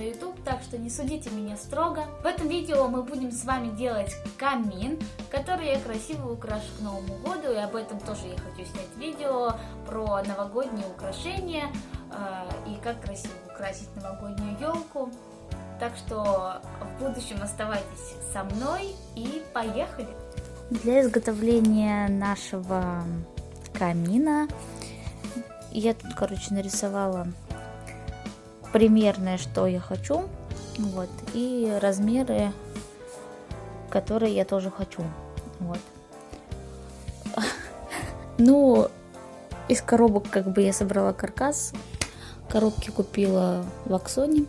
YouTube, так что не судите меня строго. В этом видео мы будем с вами делать камин, который я красиво украшу к Новому году, и об этом тоже я хочу снять видео про новогодние украшения и как красиво украсить новогоднюю елку. Так что в будущем оставайтесь со мной и поехали! Для изготовления нашего камина я тут, нарисовала примерное, что я хочу, вот, и размеры, которые я тоже хочу, вот. Ну, из коробок я собрала каркас, коробки купила в Аксоне,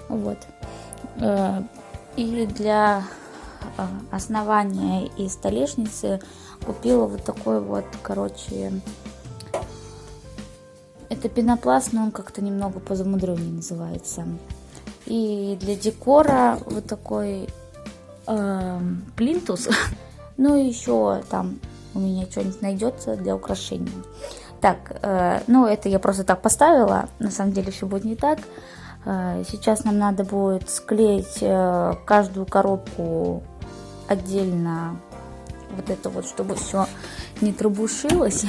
вот, и для основания и столешницы купила вот такой вот, это пенопласт, но он как-то немного позамудреннее называется. И для декора вот такой плинтус. Ну и еще там у меня что-нибудь найдется для украшения. Так, ну это я просто так поставила. На самом деле все будет не так. Сейчас нам надо будет склеить каждую коробку отдельно. Вот это вот, чтобы все не трубушилось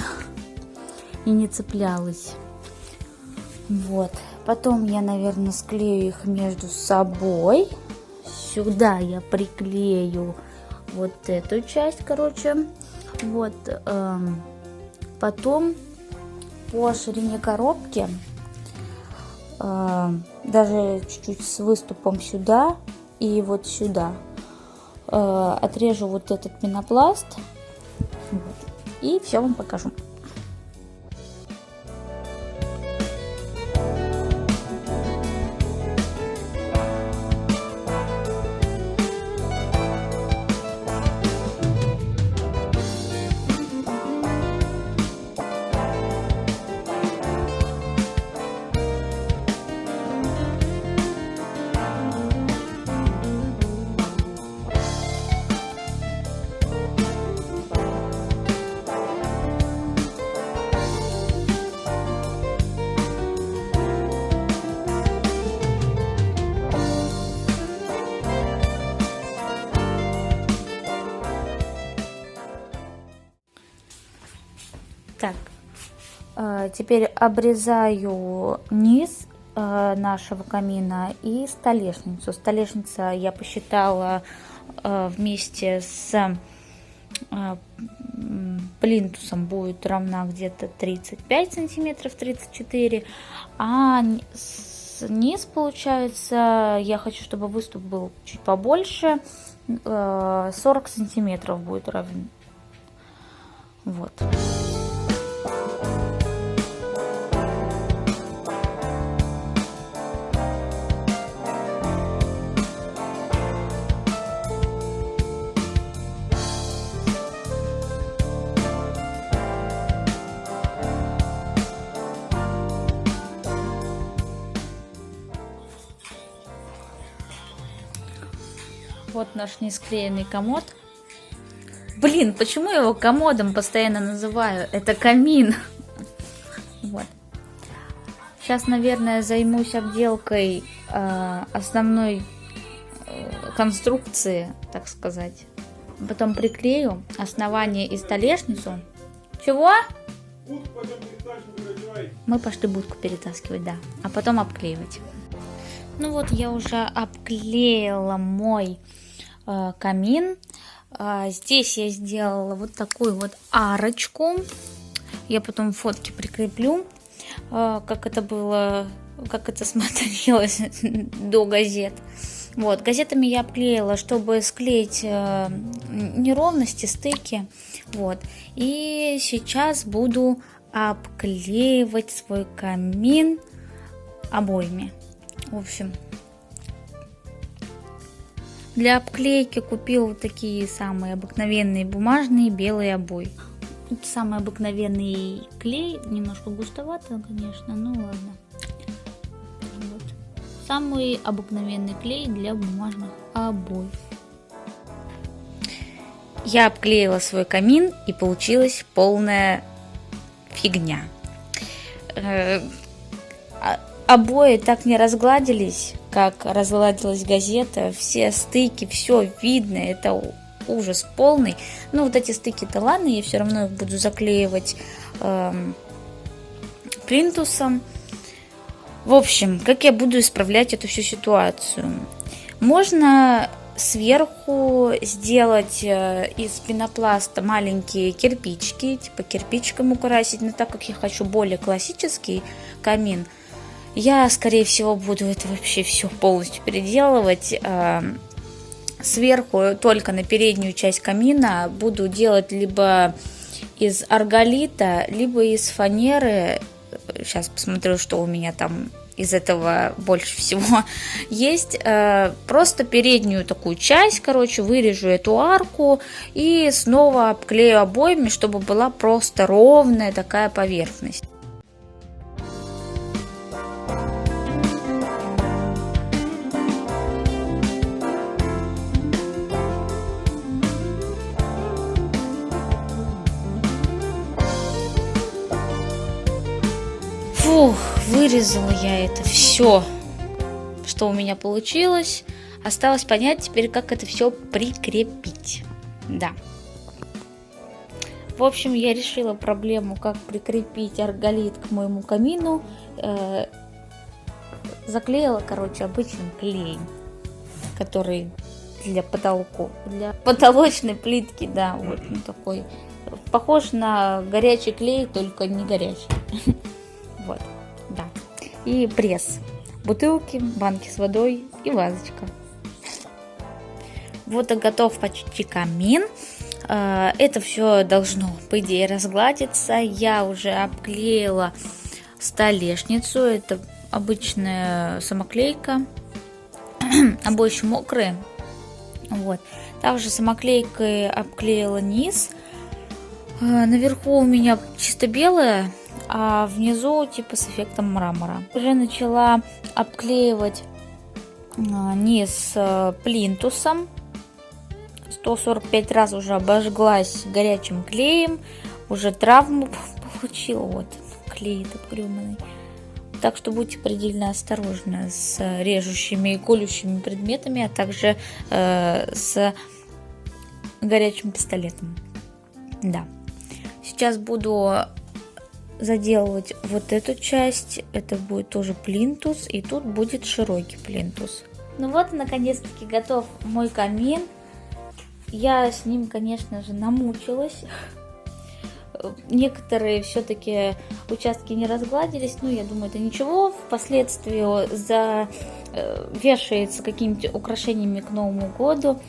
и не цеплялось. Вот. Потом я, наверное, склею их между собой. Сюда я приклею вот эту часть, Вот. Потом по ширине коробки, даже чуть-чуть с выступом сюда и вот сюда, отрежу вот этот пенопласт. Вот. И все вам покажу. Так, теперь обрезаю низ нашего камина и столешницу. Столешница я посчитала вместе с плинтусом будет равна где-то 35 сантиметров, 34, а низ, получается, я хочу, чтобы выступ был чуть побольше, 40 сантиметров будет равен. Вот. Вот наш несклеенный комод. Блин, почему я его комодом постоянно называю? Это камин. Вот. Сейчас, наверное, займусь обделкой основной конструкции, так сказать. Потом приклею основание и столешницу. Чего? Мы пошли будку перетаскивать, да. А потом обклеивать. Ну вот, я уже обклеила мой камин. Здесь я сделала вот такую вот арочку. Я потом фотки прикреплю, как это было, как это смотрелось до газет. Вот, газетами я обклеила, чтобы склеить неровности, стыки. Вот. И сейчас буду обклеивать свой камин обоями. В общем, для обклейки купила вот такие самые обыкновенные бумажные белые обои. Это самый обыкновенный клей, немножко густовато, конечно, ну ладно. Вот. Самый обыкновенный клей для бумажных обоев. Я обклеила свой камин, и получилась полная фигня. Обои так не разгладились, как разладилась газета, все стыки, все видно, это ужас полный. Ну, вот эти стыки-то ладно, я все равно их буду заклеивать плинтусом. В общем, как я буду исправлять эту всю ситуацию? Можно сверху сделать из пенопласта маленькие кирпичики, типа кирпичиком украсить, но так как я хочу более классический камин, я, скорее всего, буду это вообще все полностью переделывать. Сверху, только на переднюю часть камина, буду делать либо из арголита, либо из фанеры. Сейчас посмотрю, что у меня там из этого больше всего есть. Просто переднюю такую часть, короче, вырежу эту арку и снова обклею обоями, чтобы была просто ровная такая поверхность. Фух, вырезала я это все, что у меня получилось. Осталось понять теперь, как это все прикрепить. Да. В общем, я решила проблему, как прикрепить арголит к моему камину. Заклеила, короче, обычным клеем, который для потолочной плитки, да, вот он такой. Похож на горячий клей, только не горячий. Вот, да. И пресс. Бутылки, банки с водой и вазочка. Вот и готов почти камин. Это все должно, по идее, разгладиться. Я уже обклеила столешницу. Это обычная самоклейка. Обои еще мокрые. Вот. Также самоклейкой обклеила низ. Наверху у меня чисто белая, а внизу типа с эффектом мрамора. Уже начала обклеивать низ плинтусом. 145 раз уже обожглась горячим клеем. Уже травму получила. Вот клей этот грёбаный. Так что будьте предельно осторожны с режущими и колющими предметами, а также с горячим пистолетом. Да. Сейчас буду заделывать вот эту часть. Это будет тоже плинтус, и тут будет широкий плинтус. Ну вот, наконец-таки готов мой камин. Я с ним, конечно же, намучилась. Некоторые все-таки участки не разгладились, но я думаю, это ничего. Впоследствии завешается какими-то украшениями к Новому году.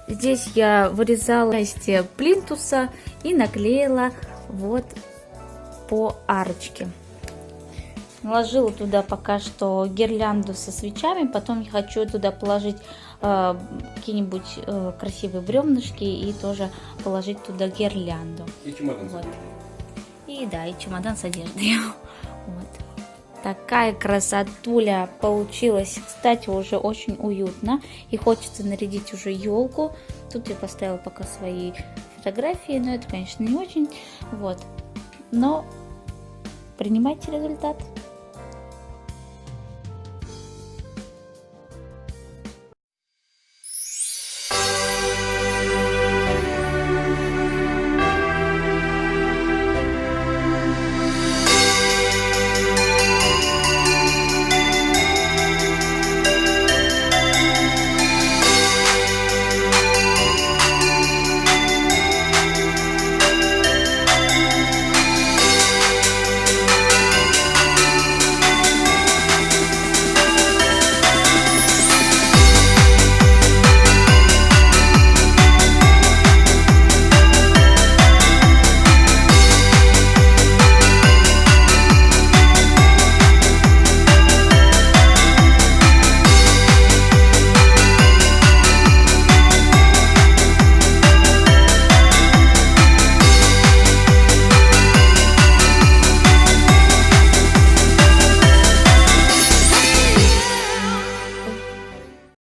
Здесь я вырезала части плинтуса и наклеила вот по арочке. Наложила туда пока что гирлянду со свечами, потом я хочу туда положить какие-нибудь красивые бревнышки и тоже положить туда гирлянду. И чемодан вот. И да, и чемодан с одеждой. Вот. Такая красотуля получилась. Кстати, уже очень уютно. И хочется нарядить уже елку. Тут я поставила пока свои фотографии, но это, конечно, не очень. Вот. Но принимайте результат.